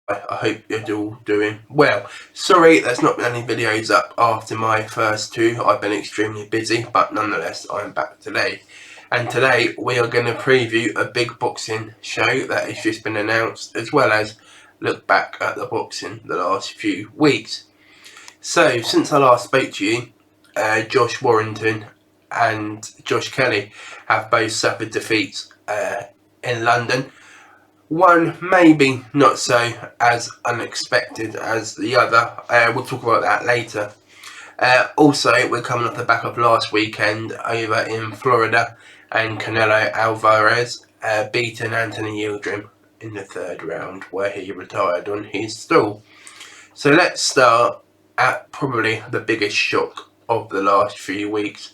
I hope you're all doing well. Sorry there's not been any videos up after my first two. I've been extremely busy, but nonetheless I'm back today. And today we are going to preview a big boxing show that has just been announced, as well as look back at the boxing the last few weeks. So since I last spoke to you, Josh Warrington and Josh Kelly have both suffered defeats in London. One maybe not so as unexpected as the other. We'll talk about that later. Also, we're coming off the back of last weekend over in Florida, and Canelo Alvarez beaten Anthony Yildirim in the third round, where he retired on his stool. So let's start at probably the biggest shock of the last few weeks,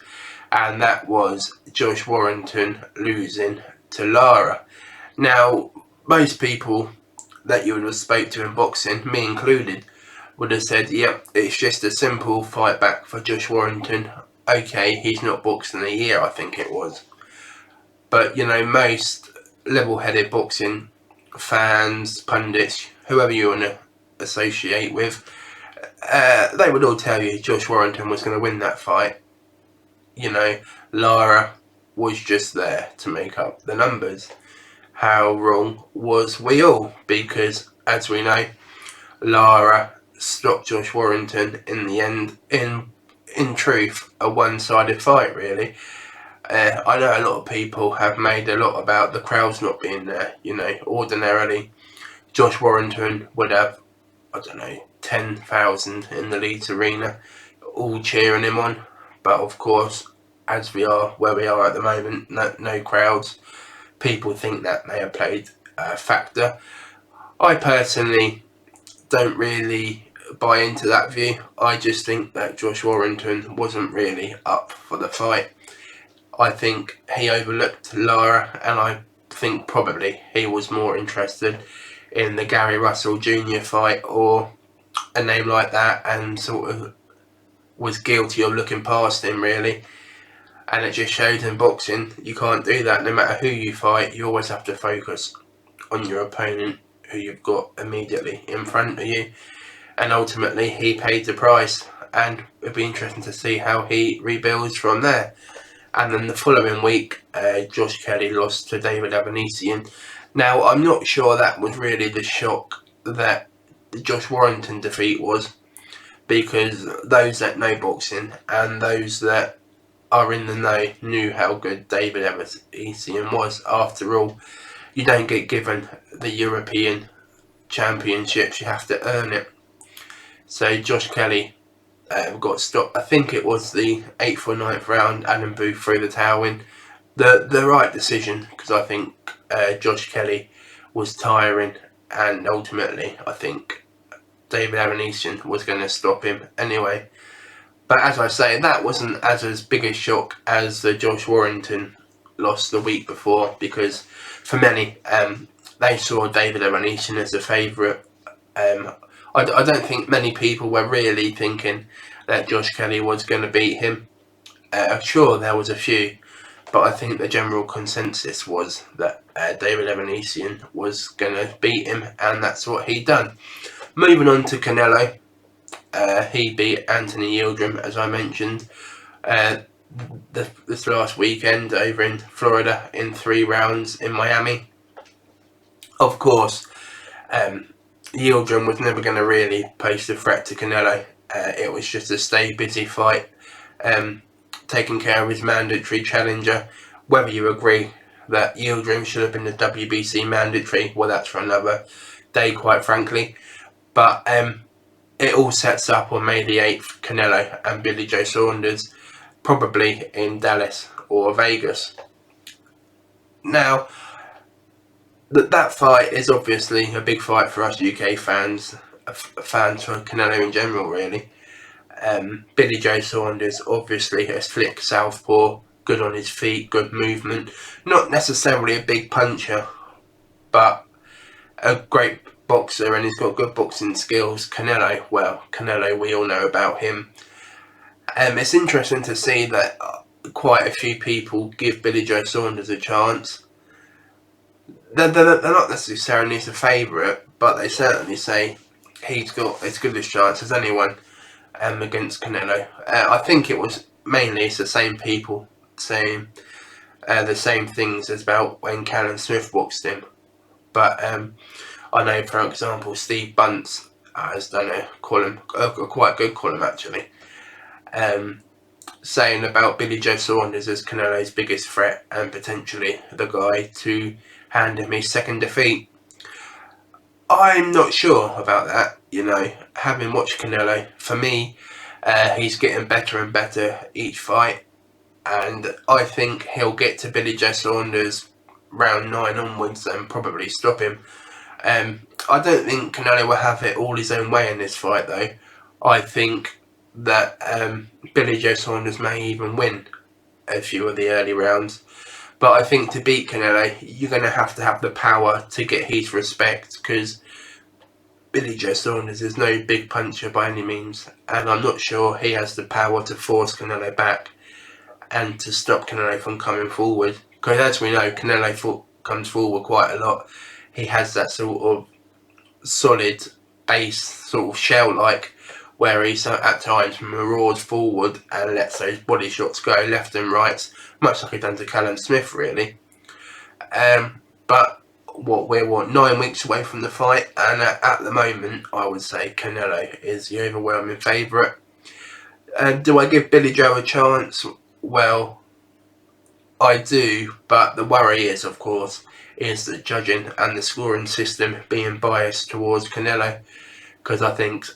and that was Josh Warrington losing to Lara. Now, most people that you would have spoke to in boxing, me included, would have said, yep, it's just a simple fight back for Josh Warrington. Okay, he's not boxing a year, I think it was. But, you know, most level-headed boxing fans, pundits, whoever you want to associate with, they would all tell you Josh Warrington was going to win that fight. You know, Lara was just there to make up the numbers. How wrong was we all? Because, as we know, Lara stopped Josh Warrington in the end. In truth, a one-sided fight, really. I know a lot of people have made a lot about the crowds not being there. You know, ordinarily, Josh Warrington would have, I don't know, 10,000 in the Leeds Arena, all cheering him on. But of course, as we are where we are at the moment, no crowds. People think that may have played a factor. I personally don't really buy into that view. I just think that Josh Warrington wasn't really up for the fight. I think he overlooked Lara, and I think probably he was more interested in the Gary Russell Jr. fight or a name like that, and sort of was guilty of looking past him, really. And it just showed in boxing, you can't do that. No matter who you fight, you always have to focus on your opponent, who you've got immediately in front of you. And ultimately, he paid the price. And it'll be interesting to see how he rebuilds from there. And then the following week, Josh Kelly lost to David Avenissian. Now, I'm not sure that was really the shock that the Josh Warrington defeat was, because those that know boxing and those that are in the know knew how good David Avenissian was. After all, you don't get given the European Championships, you have to earn it. So Josh Kelly got stopped. I think it was the 8th or 9th round. Adam Booth threw the towel in. The right decision, because I think Josh Kelly was tiring, and ultimately I think David Avenissian was going to stop him anyway. But as I say, that wasn't as big a shock as the Josh Warrington loss the week before, because for many, they saw David Avenissian as a favourite. I don't think many people were really thinking that Josh Kelly was going to beat him. Sure, there was a few, but I think the general consensus was that David Avenissian was going to beat him, and that's what he done. Moving on to Canelo. He beat Anthony Yildirim, as I mentioned, this last weekend over in Florida in 3 rounds in Miami. Of course, Yildirim was never going to really pose a threat to Canelo. It was just a stay busy fight, taking care of his mandatory challenger. Whether you agree that Yildirim should have been the WBC mandatory, well, that's for another day, quite frankly. But it all sets up on May the 8th, Canelo and Billy Joe Saunders, probably in Dallas or Vegas. Now, that fight is obviously a big fight for us UK fans, fans for Canelo in general, really. Billy Joe Saunders, obviously a slick southpaw, good on his feet, good movement. Not necessarily a big puncher, but a great boxer, and he's got good boxing skills. Canelo, we all know about him. It's interesting to see that quite a few people give Billy Joe Saunders a chance. They're not necessarily a favourite, but they certainly say he's got as good a chance as anyone against Canelo. I think it was mainly it's the same people saying the same things as about when Callum Smith boxed him. But I know, for example, Steve Bunce has done a column, a quite good column actually, saying about Billy Joe Saunders as Canelo's biggest threat and potentially the guy to hand him his second defeat. I'm not sure about that, you know, having watched Canelo. For me, he's getting better and better each fight, and I think he'll get to Billy Joe Saunders round 9 onwards and probably stop him. I don't think Canelo will have it all his own way in this fight though. I think that Billy Joe Saunders may even win a few of the early rounds. But I think to beat Canelo, you're going to have the power to get his respect, because Billy Joe Saunders is no big puncher by any means, and I'm not sure he has the power to force Canelo back and to stop Canelo from coming forward. Because as we know, Canelo comes forward quite a lot. He has that sort of solid base, sort of shell-like, where he at times marauders forward and lets those body shots go left and right, much like he done to Callum Smith, really. But we're 9 weeks away from the fight, and at the moment, I would say Canelo is the overwhelming favourite. Do I give Billy Joe a chance? Well, I do, but the worry is, of course, is the judging and the scoring system being biased towards Canelo, because I think,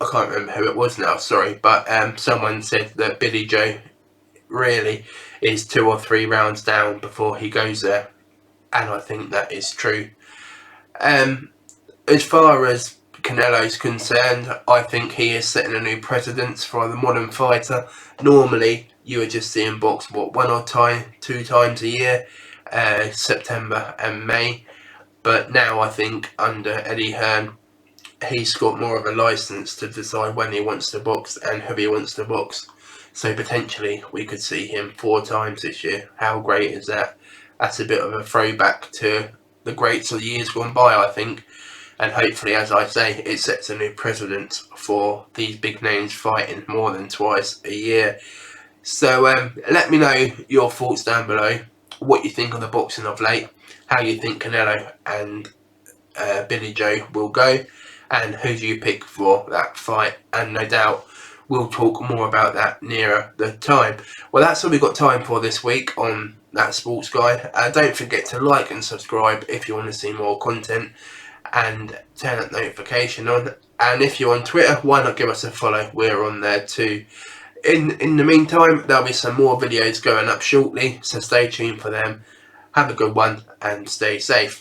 I can't remember who it was now, sorry, but someone said that Billy Joe really is 2 or 3 rounds down before he goes there, and I think that is true. As far as Canelo's concerned, I think he is setting a new precedence for the modern fighter. Normally, you would just see him box, 1 or 2 times a year, September and May, but now I think under Eddie Hearn, he's got more of a license to decide when he wants to box and who he wants to box. So potentially we could see him 4 times this year. How great is that? That's a bit of a throwback to the greats of the years gone by, I think. And hopefully, as I say, it sets a new precedent for these big names fighting more than twice a year. So let me know your thoughts down below. What you think of the boxing of late. How you think Canelo and Billy Joe will go, and who do you pick for that fight. And no doubt we'll talk more about that nearer the time. Well, that's all we've got time for this week on That Sports Guy. Don't forget to like and subscribe if you want to see more content, and turn that notification on. And if you're on Twitter, why not give us a follow? We're on there too. In the meantime, there'll be some more videos going up shortly, so stay tuned for them. Have a good one and stay safe.